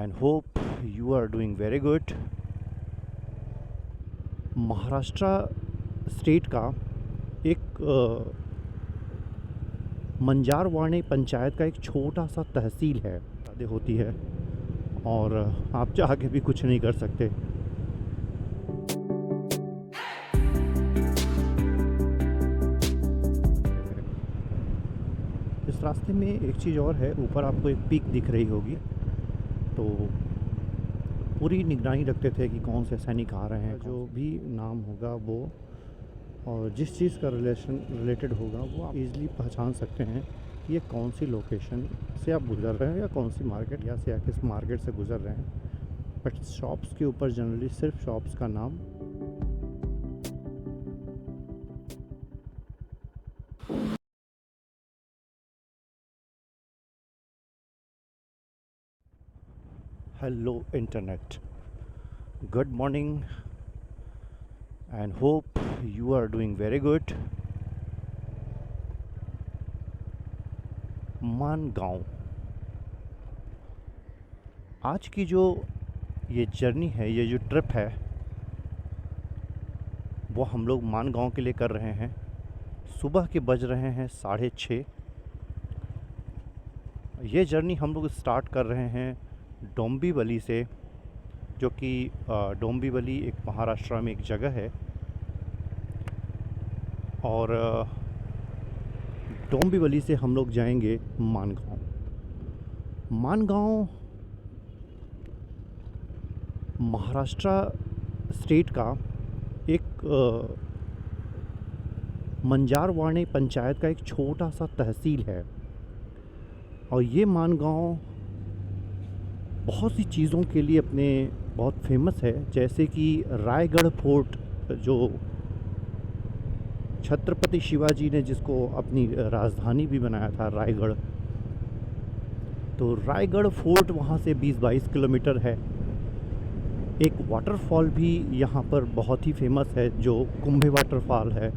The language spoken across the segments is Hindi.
and hope you are doing very good. Maharashtra state का एक मंजारवाड़ी पंचायत का एक छोटा सा तहसील है होती है और आप चाह के भी कुछ नहीं कर सकते। इस रास्ते में एक चीज़ और है, ऊपर आपको एक पीक दिख रही होगी, तो पूरी निगरानी रखते थे कि कौन से सैनिक आ रहे हैं, जो भी नाम होगा वो और जिस चीज़ का रिलेटेड होगा वो आप इजीली पहचान सकते हैं कि ये कौन सी लोकेशन से आप गुज़र रहे हैं या कौन सी मार्केट या किस मार्केट से गुज़र रहे हैं। बट शॉप्स के ऊपर जनरली सिर्फ शॉप्स का नाम hello internet, good morning and hope you are doing very good. Mangaon, आज की जो ये जर्नी है, ये जो ट्रिप है, वो हम लोग मानगांव के लिए कर रहे हैं। सुबह के बज रहे हैं 6:30। ये जर्नी हम लोग स्टार्ट कर रहे हैं डोंबिवली से, जो कि डोंबिवली एक महाराष्ट्र में एक जगह है, और डोंबिवली से हम लोग जाएंगे मानगांव। मानगांव महाराष्ट्र स्टेट का एक मंजारवाड़ी पंचायत का एक छोटा सा तहसील है। और ये मानगांव बहुत सी चीज़ों के लिए अपने बहुत फेमस है, जैसे कि रायगढ़ फोर्ट, जो छत्रपति शिवाजी ने जिसको अपनी राजधानी भी बनाया था, रायगढ़। तो रायगढ़ फोर्ट वहाँ से 20-22 किलोमीटर है। एक वाटरफॉल भी यहाँ पर बहुत ही फेमस है, जो कुंभे वाटरफॉल है।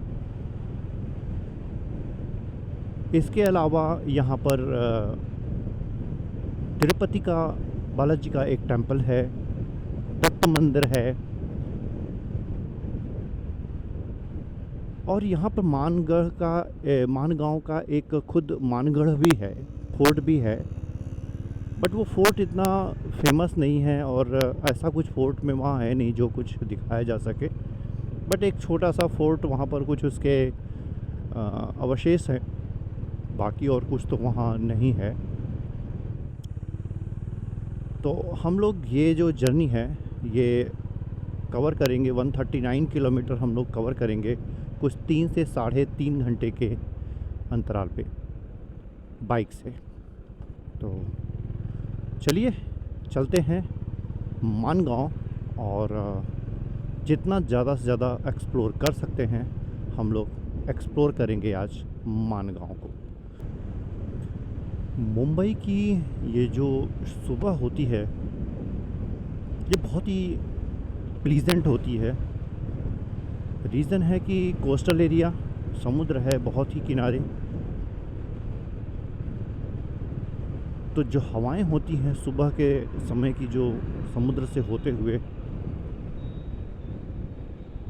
इसके अलावा यहाँ पर तिरुपति का बालाजी का एक टेंपल है, दत्त मंदिर है, और यहाँ पर मानगांव का एक खुद मानगढ़ भी है, फोर्ट भी है। बट वो फोर्ट इतना फेमस नहीं है और ऐसा कुछ फोर्ट में वहाँ है नहीं जो कुछ दिखाया जा सके। बट एक छोटा सा फोर्ट वहाँ पर कुछ उसके अवशेष हैं, बाकी और कुछ तो वहाँ नहीं है। तो हम लोग ये जो जर्नी है ये कवर करेंगे, 139 किलोमीटर हम लोग कवर करेंगे कुछ 3 से 3.5 घंटे के अंतराल पे बाइक से। तो चलिए चलते हैं मानगांव, और जितना ज़्यादा से ज़्यादा एक्सप्लोर कर सकते हैं हम लोग एक्सप्लोर करेंगे आज मानगांव को। मुंबई की ये जो सुबह होती है ये बहुत ही प्लीजेंट होती है। रीज़न है कि कोस्टल एरिया, समुद्र है बहुत ही किनारे, तो जो हवाएं होती हैं सुबह के समय की, जो समुद्र से होते हुए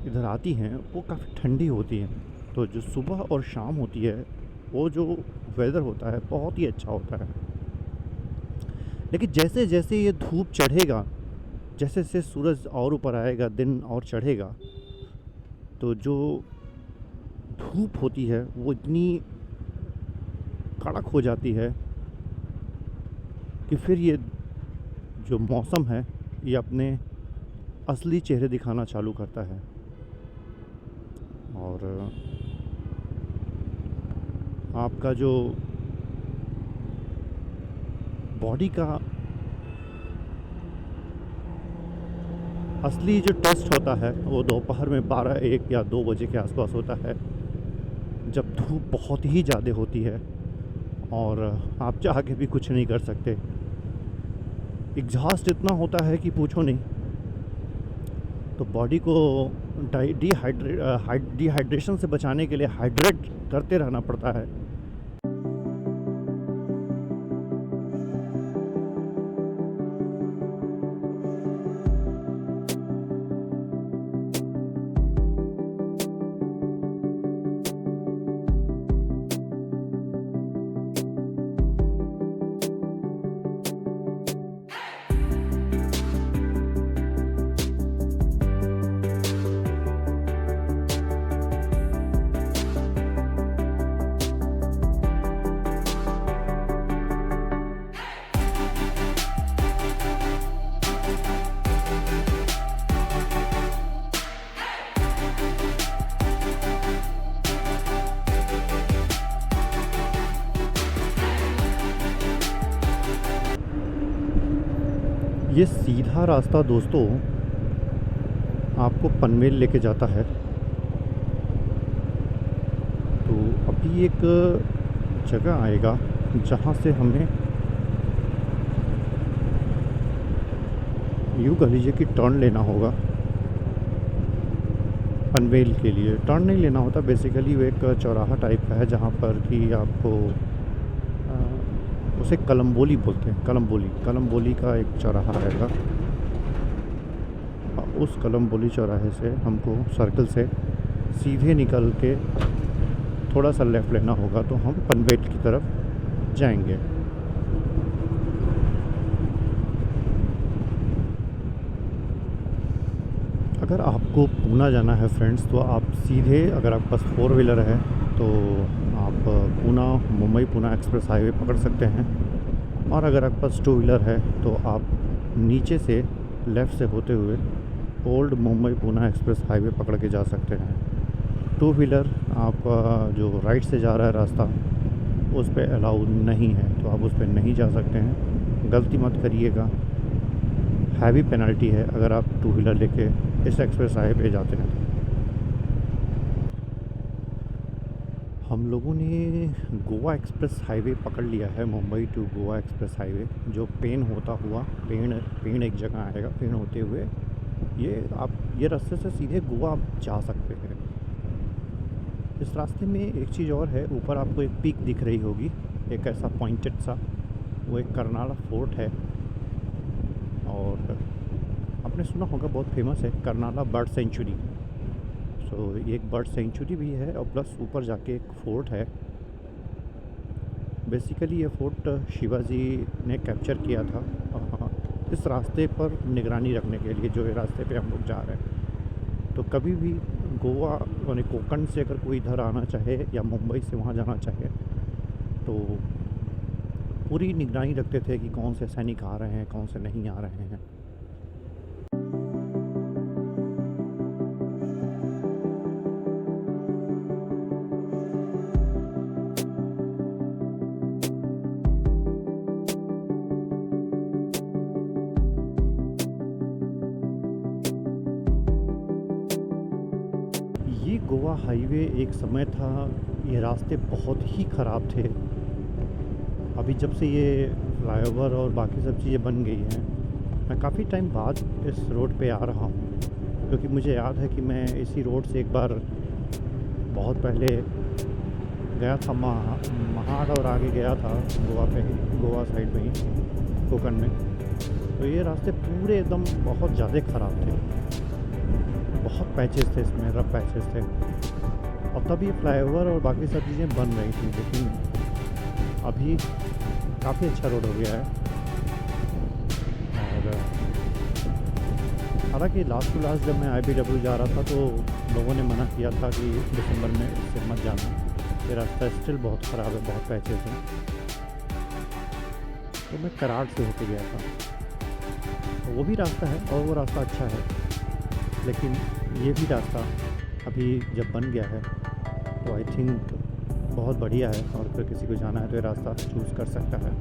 इधर आती हैं, वो काफ़ी ठंडी होती हैं। तो जो सुबह और शाम होती है वो जो वेदर होता है बहुत ही अच्छा होता है। लेकिन जैसे जैसे ये धूप चढ़ेगा, जैसे जैसे सूरज और ऊपर आएगा, दिन और चढ़ेगा, तो जो धूप होती है वो इतनी कड़क हो जाती है कि फिर ये जो मौसम है ये अपने असली चेहरे दिखाना चालू करता है। और आपका जो बॉडी का असली जो टेस्ट होता है वो दोपहर में 12, 1 या 2 बजे के आसपास होता है, जब धूप बहुत ही ज़्यादा होती है और आप चाह के भी कुछ नहीं कर सकते। एग्जॉस्ट इतना होता है कि पूछो नहीं। तो बॉडी को डिहाइड्रेशन से बचाने के लिए हाइड्रेट करते रहना पड़ता है। ये सीधा रास्ता दोस्तों आपको पनवेल लेके जाता है। तो अभी एक जगह आएगा जहाँ से हमें यूँ कह लीजिए कि टर्न लेना होगा। पनवेल के लिए टर्न नहीं लेना होता, बेसिकली वो एक चौराहा टाइप का है जहाँ पर कि आपको उसे कलम्बोली बोलते हैं। कलम्बोली का एक चौराहा रहेगा। उस कलम्बोली चौराहे से हमको सर्कल से सीधे निकल के थोड़ा सा लेफ़्ट लेना होगा तो हम पनवेल की तरफ जाएंगे। अगर आपको पूना जाना है फ्रेंड्स, तो आप सीधे, अगर आपके पास 4 व्हीलर है तो आप पूना मुंबई पूना एक्सप्रेस हाईवे पकड़ सकते हैं। और अगर आपके पास 2 व्हीलर है तो आप नीचे से लेफ़्ट से होते हुए old Mumbai Poona express highway पकड़ के जा सकते हैं। 2 व्हीलर आपका जो राइट से जा रहा है रास्ता, उस पर अलाउ नहीं है, तो आप उस पर नहीं जा सकते हैं। गलती मत करिएगा, हैवी पेनल्टी है अगर आप 2 व्हीलर लेके इस एक्सप्रेस हाईवे पे जाते हैं। हम लोगों ने गोवा एक्सप्रेस हाईवे पकड़ लिया है, Mumbai to Goa express highway, जो पेन होता हुआ, पेन एक जगह आएगा, पेन होते हुए ये रास्ते से सीधे गोवा आप जा सकते हैं। इस रास्ते में एक चीज़ और है, ऊपर आपको एक पीक दिख रही होगी, एक ऐसा पॉइंटेड सा, वो एक कर्नाला फोर्ट है। और आपने सुना होगा, बहुत फेमस है, कर्नाला बर्ड सेंचुरी। सो ये एक बर्ड सेंचुरी भी है और प्लस ऊपर जाके एक फोर्ट है। बेसिकली ये फोर्ट शिवाजी ने कैप्चर किया था इस रास्ते पर निगरानी रखने के लिए, जो ये रास्ते पे हम लोग जा रहे हैं। तो कभी भी गोवा यानी कोंकण से अगर कोई इधर आना चाहे या मुंबई से वहाँ जाना चाहे तो पूरी निगरानी रखते थे कि कौन से सैनिक आ रहे हैं, कौन से नहीं आ रहे हैं। ये गोवा हाईवे एक समय था, ये रास्ते बहुत ही ख़राब थे। अभी जब से ये फ्लाईओवर और बाकी सब चीज़ें बन गई हैं, मैं काफ़ी टाइम बाद इस रोड पे आ रहा हूँ, क्योंकि मुझे याद है कि मैं इसी रोड से एक बार बहुत पहले गया था, महाड़ और आगे गया था गोवा पे ही, गोवा साइड में ही, कोंकण में। तो ये रास्ते पूरे एकदम बहुत ज़्यादा ख़राब थे, बहुत पैचेस थे इसमें, रफ पैचेस थे। और तब ये फ्लाईओवर और बाकी सब चीज़ें बन रही थी, लेकिन अभी काफ़ी अच्छा रोड हो गया है। और हालांकि लास्ट टू लास्ट जब मैं IBW जा रहा था तो लोगों ने मना किया था कि दिसंबर में इससे मत जाना, ये रास्ता स्टिल बहुत ख़राब है, बहुत पैचेस हैं। तो मैं कराड़ से होके गया था, तो वो भी रास्ता है और वो रास्ता अच्छा है, लेकिन ये भी रास्ता अभी जब बन गया है तो आई थिंक बहुत बढ़िया है। और अगर किसी को जाना है तो ये रास्ता चूज़ कर सकता है।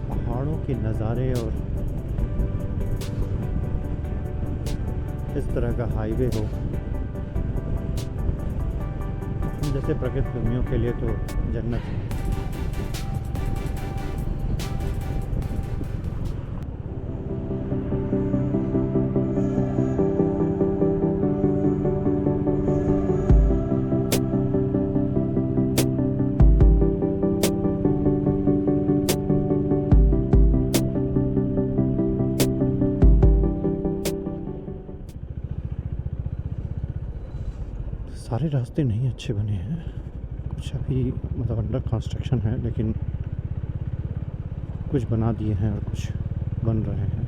पहाड़ों के नज़ारे और इस तरह का हाईवे हो, हम जैसे प्रकृति प्रेमियों के लिए तो जन्नत है। सारे रास्ते नहीं अच्छे बने हैं, कुछ अभी मतलब अंडर कंस्ट्रक्शन है, लेकिन कुछ बना दिए हैं और कुछ बन रहे हैं।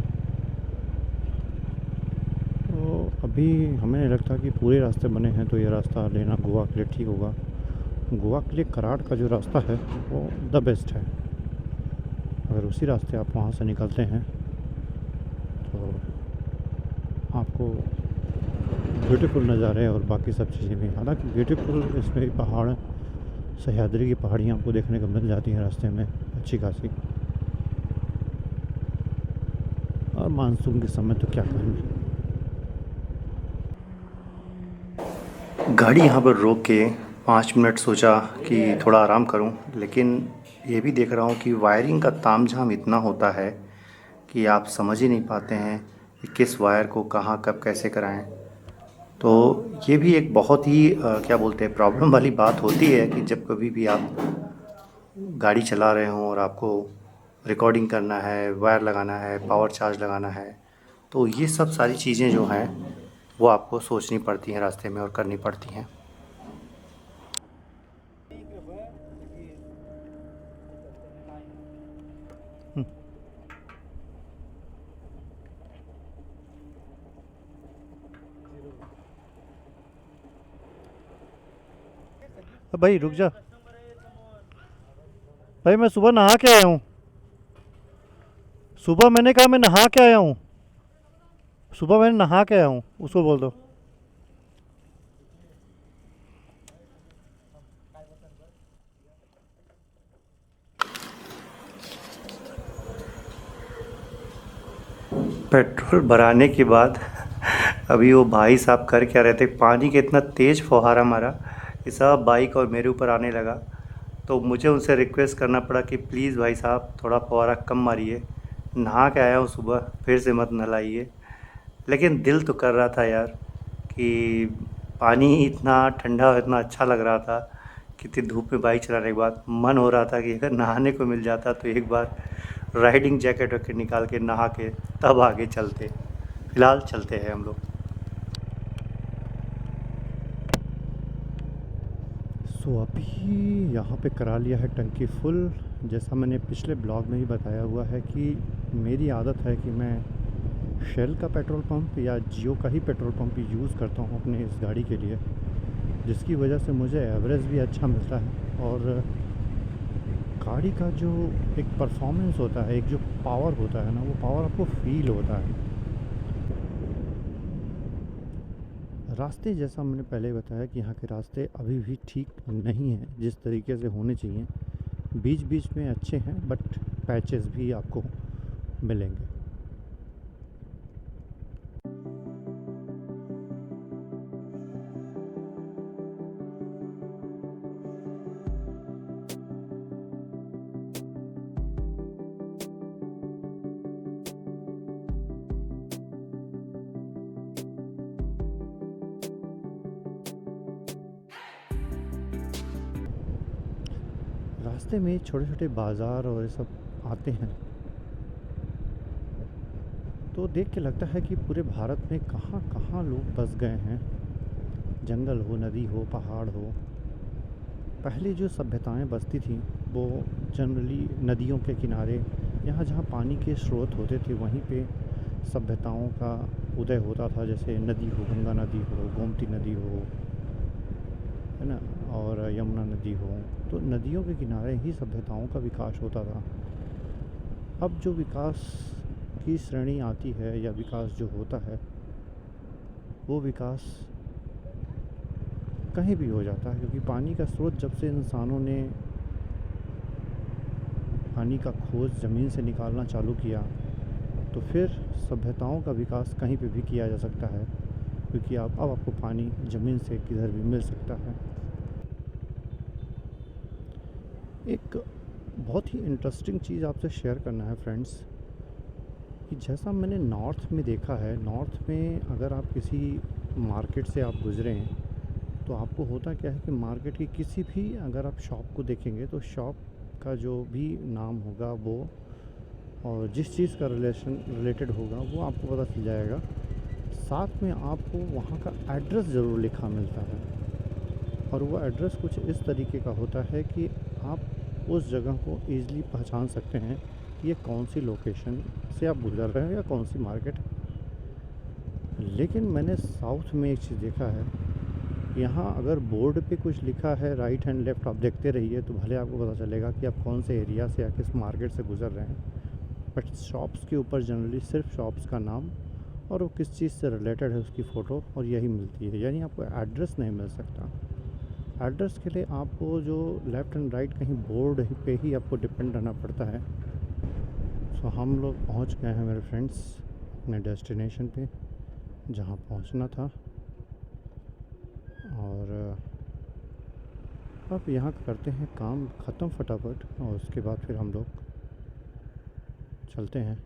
तो अभी हमें नहीं लगता कि पूरे रास्ते बने हैं तो ये रास्ता लेना गोवा के लिए ठीक होगा। गोवा के लिए कराड़ का जो रास्ता है वो द बेस्ट है। अगर उसी रास्ते आप वहाँ से निकलते हैं तो आपको ब्यूटीफुल नज़ारे और बाकी सब चीज़ें भी, हालांकि ब्यूटीफुल इसमें पहाड़, सह्याद्री की पहाड़ियाँ आपको देखने को मिल जाती हैं रास्ते में अच्छी खासी। और मानसून के समय तो क्या कहें। गाड़ी यहाँ पर रोक के 5 मिनट सोचा कि थोड़ा आराम करूं, लेकिन ये भी देख रहा हूँ कि वायरिंग का तामझाम इतना होता है कि आप समझ ही नहीं पाते हैं कि किस वायर को कहाँ कब कैसे कराएं। तो ये भी एक बहुत ही क्या बोलते हैं, प्रॉब्लम वाली बात होती है कि जब कभी भी आप गाड़ी चला रहे हों और आपको रिकॉर्डिंग करना है, वायर लगाना है, पावर चार्ज लगाना है, तो ये सब सारी चीज़ें जो हैं वो आपको सोचनी पड़ती हैं रास्ते में और करनी पड़ती हैं। भाई रुक जा भाई, मैं सुबह नहा के आया हूँ। सुबह मैंने कहा मैं नहा के आया हूँ। सुबह मैंने नहा के आया हूँ, उसको बोल दो। पेट्रोल भराने के बाद अभी वो भाई साहब कर क्या रहे थे, पानी का इतना तेज़ फुहारा मारा कि सब बाइक और मेरे ऊपर आने लगा। तो मुझे उनसे रिक्वेस्ट करना पड़ा कि प्लीज़ भाई साहब थोड़ा फुहारा कम मारिए, नहा के आया हूँ सुबह, फिर से मत नहलाइए। लेकिन दिल तो कर रहा था यार कि पानी इतना ठंडा और इतना अच्छा लग रहा था कि इतनी धूप में बाइक चलाने के बाद मन हो रहा था कि अगर नहाने को मिल जाता तो एक बार राइडिंग जैकेट वैकेट निकाल के नहा के तब आगे चलते। फ़िलहाल चलते हैं हम लोग। सो अभी यहाँ पे करा लिया है टंकी फुल। जैसा मैंने पिछले ब्लॉग में ही बताया हुआ है कि मेरी आदत है कि मैं शेल का पेट्रोल पंप या जियो का ही पेट्रोल पंप यूज़ करता हूँ अपने इस गाड़ी के लिए, जिसकी वजह से मुझे एवरेज भी अच्छा मिलता है और गाड़ी का जो एक परफॉर्मेंस होता है, एक जो पावर होता है ना, वो पावर आपको फील होता है। रास्ते जैसा मैंने पहले बताया कि यहाँ के रास्ते अभी भी ठीक नहीं हैं जिस तरीके से होने चाहिए। बीच बीच में अच्छे हैं बट पैचेस भी आपको मिलेंगे। रास्ते में छोटे छोटे बाज़ार और ये सब आते हैं तो देख के लगता है कि पूरे भारत में कहाँ कहाँ लोग बस गए हैं। जंगल हो, नदी हो, पहाड़ हो। पहले जो सभ्यताएं बसती थीं वो जनरली नदियों के किनारे, यहाँ जहाँ पानी के स्रोत होते थे वहीं पे सभ्यताओं का उदय होता था। जैसे नदी हो, गंगा नदी हो, गोमती नदी हो, है ना, और यमुना नदी हो, तो नदियों के किनारे ही सभ्यताओं का विकास होता था। अब जो विकास की श्रेणी आती है या विकास जो होता है वो विकास कहीं भी हो जाता है, क्योंकि पानी का स्रोत जब से इंसानों ने पानी का खोज ज़मीन से निकालना चालू किया तो फिर सभ्यताओं का विकास कहीं पे भी किया जा सकता है, क्योंकि अब आपको पानी ज़मीन से किधर भी मिल सकता है। एक बहुत ही इंटरेस्टिंग चीज़ आपसे शेयर करना है फ्रेंड्स, कि जैसा मैंने नॉर्थ में देखा है, नॉर्थ में अगर आप किसी मार्केट से आप गुज़रे हैं तो आपको होता क्या है कि मार्केट की किसी भी अगर आप शॉप को देखेंगे तो शॉप का जो भी नाम होगा वो और जिस चीज़ का रिलेटेड होगा वो आपको पता चल जाएगा। साथ में आपको वहाँ का एड्रेस ज़रूर लिखा मिलता है और वो एड्रेस कुछ इस तरीके का होता है कि आप उस जगह को ईज़िली पहचान सकते हैं कि ये कौन सी लोकेशन से आप गुज़र रहे हैं या कौन सी मार्केट है। लेकिन मैंने साउथ में एक चीज़ देखा है, यहाँ अगर बोर्ड पे कुछ लिखा है राइट एंड लेफ़्ट, आप देखते रहिए तो भले आपको पता चलेगा कि आप कौन से एरिया से या किस मार्केट से गुज़र रहे हैं। बट शॉप्स के ऊपर जनरली सिर्फ शॉप्स का नाम और वो किस चीज़ से रिलेटेड है उसकी फ़ोटो और यही मिलती है। यानी आपको एड्रेस नहीं मिल सकता। एड्रेस के लिए आपको जो लेफ़्ट एंड राइट कहीं बोर्ड पे ही आपको डिपेंड रहना पड़ता है। सो हम लोग पहुंच गए हैं मेरे फ्रेंड्स अपने डेस्टिनेशन पे जहां पहुंचना था। और अब यहाँ करते हैं काम ख़त्म फटाफट और उसके बाद फिर हम लोग चलते हैं,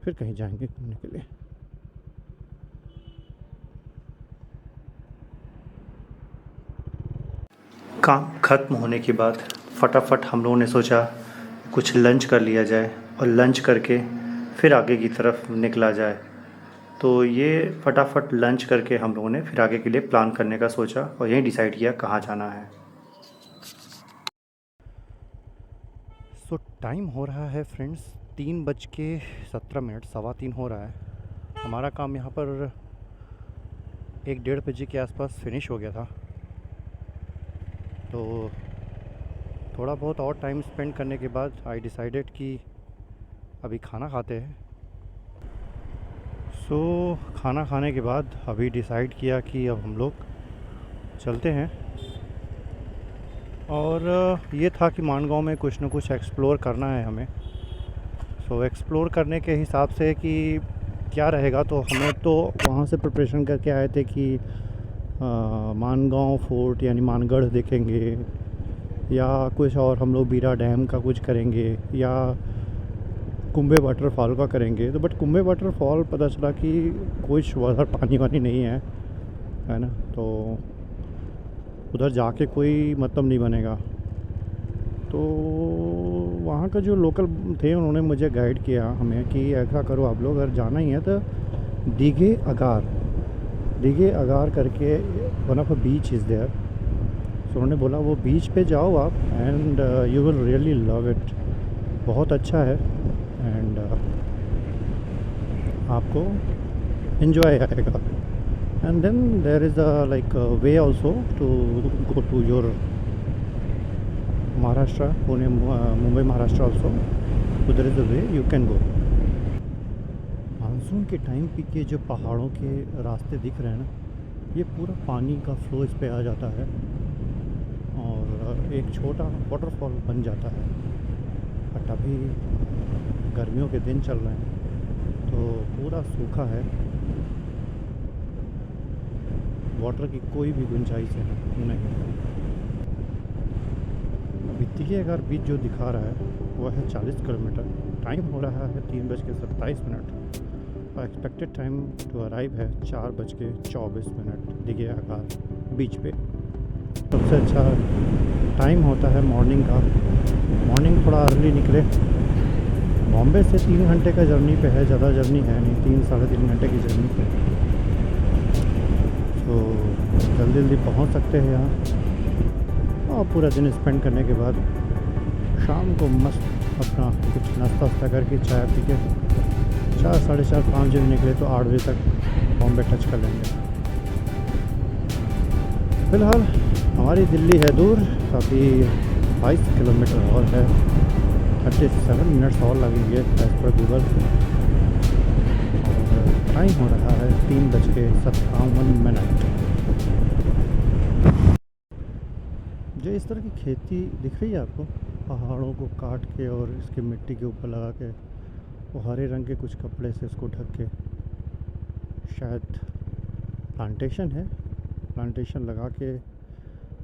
फिर कहीं जाएंगे घूमने के लिए। काम ख़त्म होने के बाद फटाफट हम लोगों ने सोचा कुछ लंच कर लिया जाए और लंच करके फिर आगे की तरफ निकला जाए। तो ये फटाफट लंच करके हम लोगों ने फिर आगे के लिए प्लान करने का सोचा और यही डिसाइड किया कहाँ जाना है। सो टाइम हो रहा है फ्रेंड्स 3:17, 3:15 हो रहा है। हमारा काम यहाँ पर 1-1:30 बजे के आसपास फिनिश हो गया था। तो थोड़ा बहुत और टाइम स्पेंड करने के बाद आई डिसाइडेड कि अभी खाना खाते हैं। सो खाना खाने के बाद अभी डिसाइड किया कि अब हम लोग चलते हैं। और ये था कि मानगांव में कुछ ना कुछ एक्सप्लोर करना है हमें। सो एक्सप्लोर करने के हिसाब से कि क्या रहेगा, तो हमें तो वहाँ से प्रिपरेशन करके आए थे कि मानगांव फोर्ट यानी मानगढ़ देखेंगे या कुछ और हम लोग बीरा डैम का कुछ करेंगे या कुंभे वाटरफॉल का करेंगे। तो बट कुंभे वाटरफॉल पता चला कि कुछ उधर पानी वानी नहीं है ना, तो उधर जाके कोई मतलब नहीं बनेगा। तो वहाँ का जो लोकल थे उन्होंने मुझे गाइड किया हमें कि ऐसा करो आप लोग अगर जाना ही है तो दीघे अगार करके one of a beach is there. So उन्होंने बोला वो बीच पे जाओ आप and you will really love it, बहुत अच्छा है एंड आपको इन्जॉय आएगा। And then there is a like way also to go to your Maharashtra, Pune Mumbai Maharashtra also, उधर is a way you can go. Monsoon के टाइम पे के जो पहाड़ों के रास्ते दिख रहे हैं ना, ये पूरा पानी का फ्लो इस पे आ जाता है और एक छोटा वाटरफॉल बन जाता है। बट अभी गर्मियों के दिन चल रहे हैं तो पूरा सूखा है, वाटर की कोई भी गुंजाइश नहीं। वित्तीय अगर बीच जो दिखा रहा है वह है 40 किलोमीटर। टाइम हो रहा है 3:27 और एक्सपेक्टेड टाइम टू अराइव है 4:24 दिघे आकार बीच पे। सबसे अच्छा टाइम होता है मॉर्निंग का। मॉर्निंग थोड़ा अर्ली निकले। बॉम्बे से 3 घंटे का जर्नी पे है, ज़्यादा जर्नी है नहीं, 3-3.5 घंटे की जर्नी पे। तो जल्दी जल्दी पहुंच सकते हैं यहाँ और पूरा दिन स्पेंड करने के बाद शाम को मस्त अपना कुछ नाश्ता वास्ता करके चाय पी के 4, 4:30, 5 बजे निकले तो 8 बजे तक बॉम्बे टच कर लेंगे। फ़िलहाल हमारी दिल्ली है दूर, अभी 22 किलोमीटर और है, 37 मिनट्स और लगेंगे एज़ पर गूगल। टाइम हो रहा है 3:57। जो इस तरह की खेती दिख रही है आपको, पहाड़ों को काट के और इसके मिट्टी के ऊपर लगा के वो हरे रंग के कुछ कपड़े से इसको ढक के, शायद प्लांटेशन है। प्लांटेशन लगा के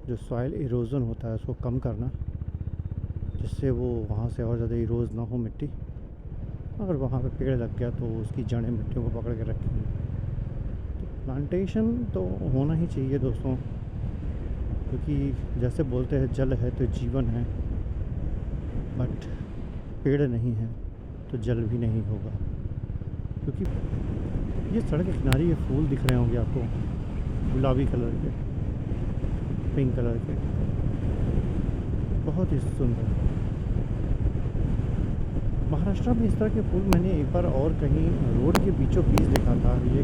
जो सॉइल इरोज़न होता है उसको कम करना, जिससे वो वहाँ से और ज़्यादा इरोज़ ना हो मिट्टी। अगर वहाँ पे पेड़ लग गया तो उसकी जड़ें मिट्टी को पकड़ के रखेंगी। तो प्लांटेशन तो होना ही चाहिए दोस्तों, क्योंकि जैसे बोलते हैं जल है तो जीवन है, बट पेड़ नहीं है तो जल भी नहीं होगा। क्योंकि ये सड़क के किनारे ये फूल दिख रहे होंगे आपको, गुलाबी कलर के, पिंक कलर के, बहुत ही सुंदर। महाराष्ट्र में इस तरह के फूल मैंने एक बार और कहीं रोड के बीचों बीच देखा था। ये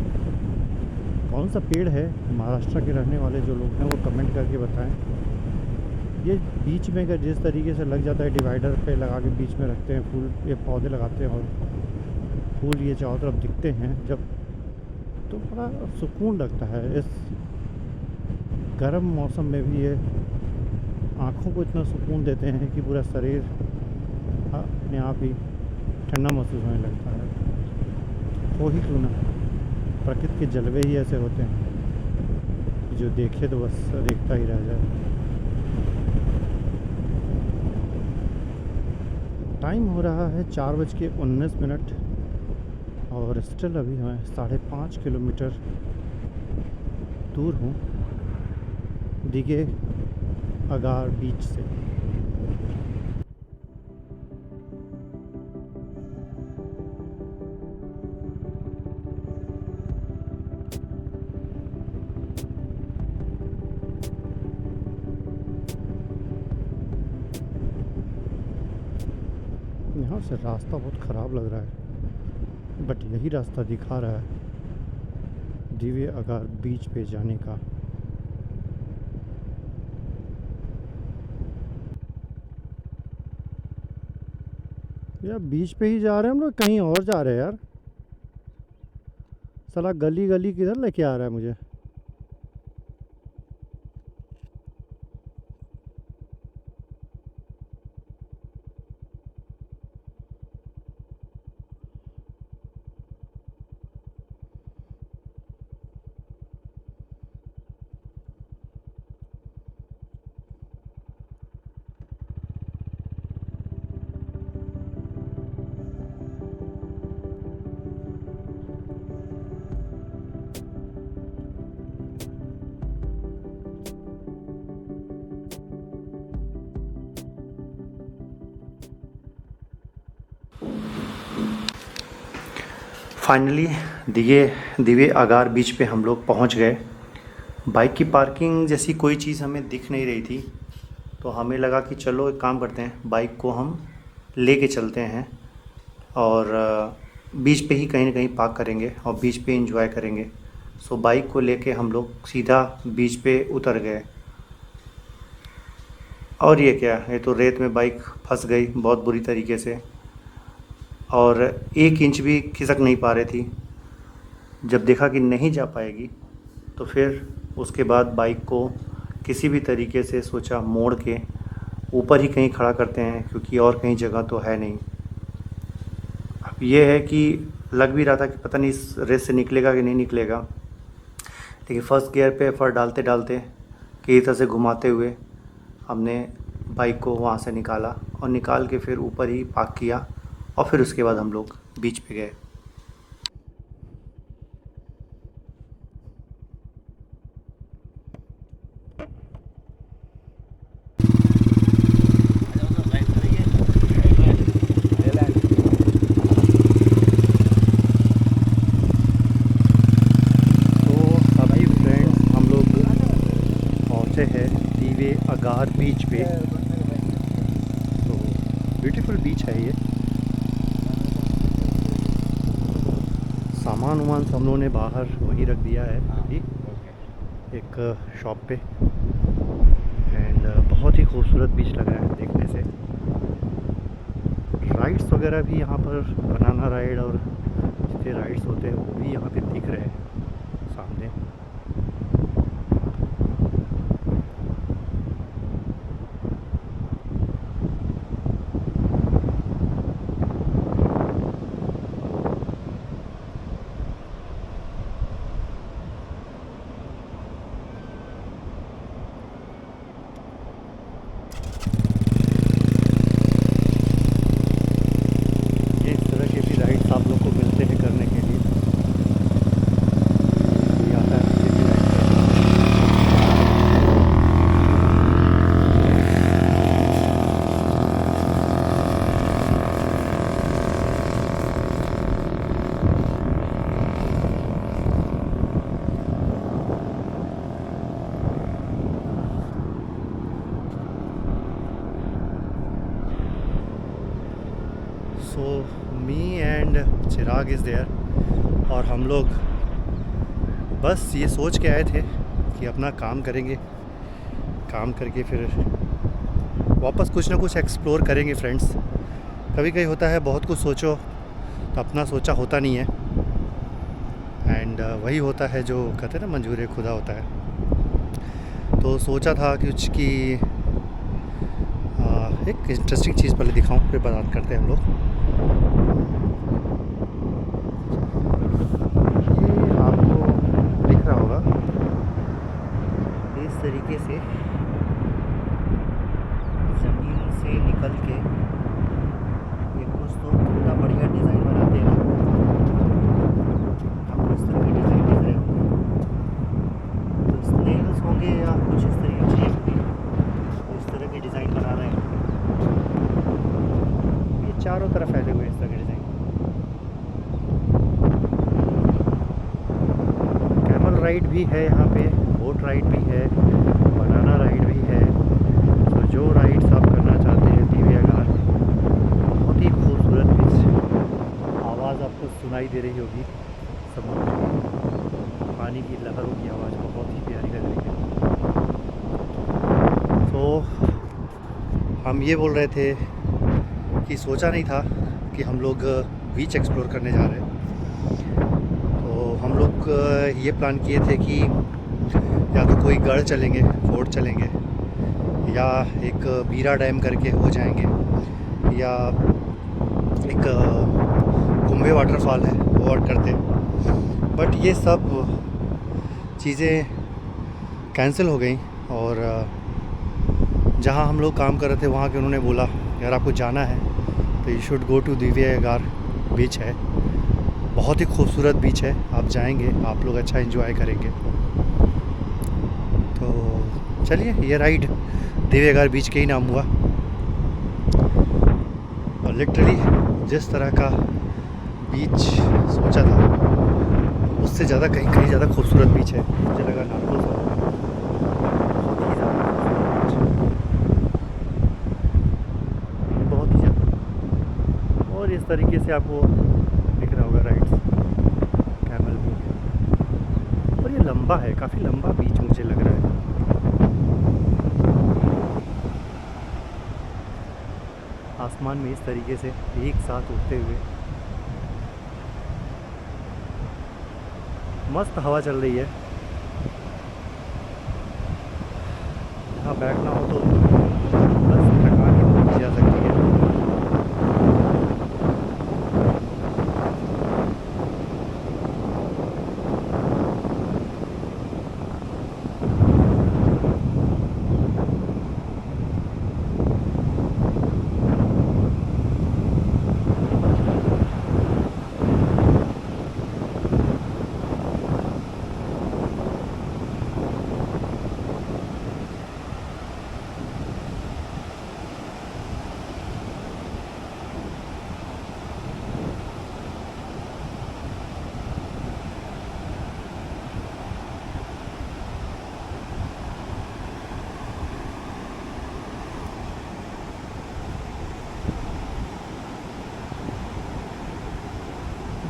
कौन सा पेड़ है, महाराष्ट्र के रहने वाले जो लोग हैं वो कमेंट करके बताएं। ये बीच में अगर जिस तरीके से लग जाता है, डिवाइडर पे लगा के बीच में रखते हैं फूल, ये पौधे लगाते हैं और फूल ये चारों तरफ दिखते हैं जब, तो बड़ा सुकून लगता है। इस गर्म मौसम में भी ये आँखों को इतना सुकून देते हैं कि पूरा शरीर अपने आप ही ठंडा महसूस होने लगता है। हो ही क्यों ना, प्रकृति के जलवे ही ऐसे होते हैं कि जो देखे तो बस देखता ही रह जाए। टाइम हो रहा है 4:19 और स्टिल अभी मैं 5.5 किलोमीटर दूर हूँ दिघे अगार बीच से। यहाँ से रास्ता बहुत ख़राब लग रहा है, बट यही रास्ता दिखा रहा है दिघे अगार बीच पे जाने का। यार बीच पे ही जा रहे हैं हम लोग, कहीं और जा रहे हैं यार। साला गली गली किधर लेके आ रहा है मुझे। फाइनली दिघे अगार बीच पे हम लोग पहुंच गए। बाइक की पार्किंग जैसी कोई चीज़ हमें दिख नहीं रही थी, तो हमें लगा कि चलो एक काम करते हैं, बाइक को हम लेके चलते हैं और बीच पे ही कहीं ना कहीं पार्क करेंगे और बीच पे एंजॉय करेंगे। सो बाइक को लेके हम लोग सीधा बीच पे उतर गए। और ये क्या, ये तो रेत में बाइक फंस गई बहुत बुरी तरीके से और 1 इंच भी खिसक नहीं पा रही थी। जब देखा कि नहीं जा पाएगी तो फिर उसके बाद बाइक को किसी भी तरीके से सोचा मोड़ के ऊपर ही कहीं खड़ा करते हैं, क्योंकि और कहीं जगह तो है नहीं। अब ये है कि लग भी रहा था कि पता नहीं इस रेस से निकलेगा कि नहीं निकलेगा, लेकिन फर्स्ट गियर पे एफर्ट डालते डालते कई तरह से घुमाते हुए हमने बाइक को वहाँ से निकाला और निकाल के फिर ऊपर ही पार्क किया और फिर उसके बाद हम लोग बीच पे गए। है दिघे अगार बीच पे, तो ब्यूटीफुल बीच है ये। सामान वामान सब हम लोगों ने बाहर वहीं रख दिया है अभी एक शॉप पे। एंड बहुत ही खूबसूरत बीच लग रहा है देखने से। राइड्स वगैरह भी यहाँ पर, बनाना राइड और जितने राइड्स होते हैं वो भी यहाँ पे दिख रहे हैं सामने। So me and Chirag is there और हम लोग बस ये सोच के आए थे कि अपना काम करेंगे, काम करके फिर वापस कुछ ना कुछ एक्सप्लोर करेंगे फ्रेंड्स। कभी कभी होता है बहुत कुछ सोचो अपना सोचा होता नहीं है, एंड वही होता है जो कहते हैं ना, मंजूर खुदा होता है। तो सोचा था कुछ कि एक इंटरेस्टिंग चीज़ पहले दिखाऊं, फिर बात करते हैं हम लोग। ये आपको दिख रहा होगा, इस तरीके से ज़मीन से निकल के ये कुछ तो कितना बढ़िया डिज़ाइन बनाते हैं ना। आपको इस तरह के डिज़ाइन दिख रहे होंगे, तो स्नेल्स होंगे या कुछ इस तरीके की होगी, तो इस तरह के डिज़ाइन बना रहे हैं। ये चारों तरफ फैले हुए इस तरह के डिज़ाइन। कैमल राइड भी है यहाँ पे, बोट राइड भी है, बनाना राइड भी है। तो जो राइड्स आप करना चाहते हैं दिव्यागार, बहुत ही खूबसूरत बीच। आवाज़ आपको सुनाई दे रही होगी समुद्र की, पानी की लहरों की आवाज़ बहुत ही प्यारी लग रही है। तो हम ये बोल रहे थे कि सोचा नहीं था कि हम लोग बीच एक्सप्लोर करने जा रहे हैं। तो हम लोग ये प्लान किए थे कि या तो कोई गढ़ चलेंगे, फोर्ट चलेंगे, या एक बीरा डैम करके हो जाएंगे, या एक कुंभे वाटरफॉल है वो और करते। बट ये सब चीज़ें कैंसिल हो गई, और जहाँ हम लोग काम कर रहे थे वहाँ के उन्होंने बोला अगर आपको जाना है तो यू शुड गो टू दिव्यागार बीच है, बहुत ही खूबसूरत बीच है, आप जाएंगे आप लोग अच्छा एंजॉय करेंगे। तो चलिए, ये राइड दिव्यागार बीच के ही नाम हुआ, और लिटरली जिस तरह का बीच सोचा था उससे ज़्यादा कहीं ज़्यादा खूबसूरत बीच है। मुझे लगा नार्कोस बहुत ही ज़्यादा। और इस तरीके से आपको दिख रहा होगा राइड्स, कैमल भी है, और ये लंबा है, काफ़ी लंबा बीच मुझे लग रहा है। आसमान में इस तरीके से एक साथ उड़ते हुए मस्त हवा चल रही है। यहाँ बैठना हो तो बस थकान ही पहुँच जा सकती है।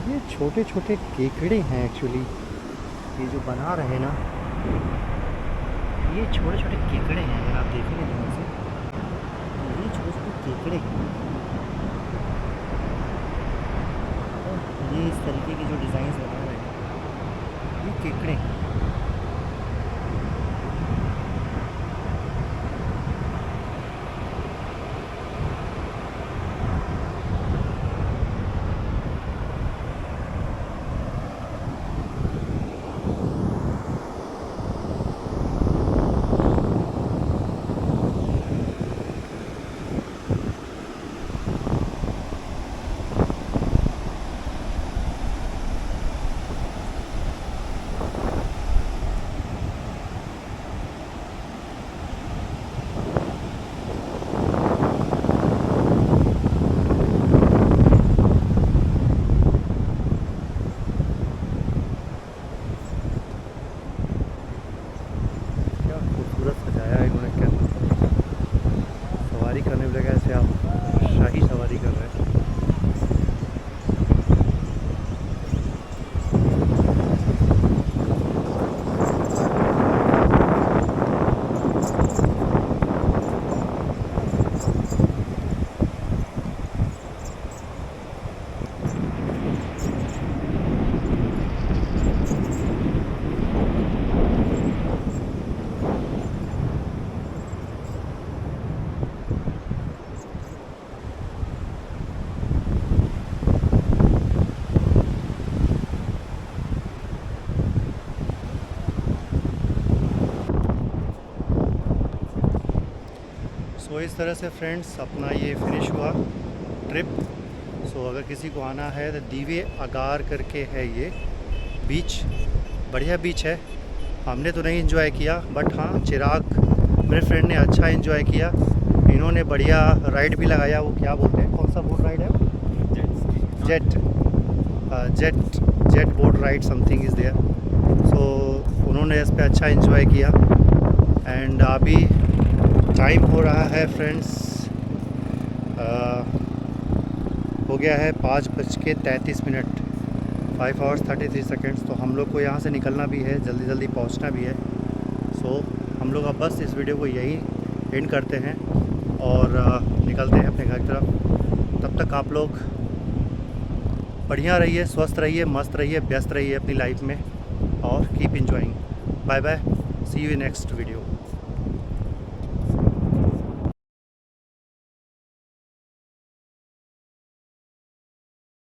ये छोटे छोटे केकड़े हैं एक्चुअली, ये जो बना रहे हैं ना, ये छोटे छोटे केकड़े हैं। अगर आप देखेंगे ध्यान से तो ये छोटे छोटे केकड़े हैं, और ये इस तरीके के जो डिज़ाइन बना रहे हैं ये केकड़े हैं। तो इस तरह से फ्रेंड्स अपना ये फिनिश हुआ ट्रिप। सो अगर किसी को आना है तो दीवे अगार करके है ये बीच, बढ़िया बीच है। हमने तो नहीं एंजॉय किया, बट हाँ चिराग मेरे फ्रेंड ने अच्छा एंजॉय किया। इन्होंने बढ़िया राइड भी लगाया, वो क्या बोलते हैं, कौन सा बोट राइड है? Jet boat ride something is there. So उन्होंने इस पे अच्छा एंजॉय किया। एंड अभी टाइम हो रहा है फ्रेंड्स, हो गया है 5:33, 5 hours 33 seconds। तो हम लोग को यहाँ से निकलना भी है, जल्दी जल्दी पहुँचना भी है। सो हम लोग अब बस इस वीडियो को यहीं एंड करते हैं और निकलते हैं अपने घर की तरफ। तब तक आप लोग बढ़िया रहिए, स्वस्थ रहिए, मस्त रहिए, व्यस्त रहिए अपनी लाइफ में और keep enjoying. Bye bye, see you in next video.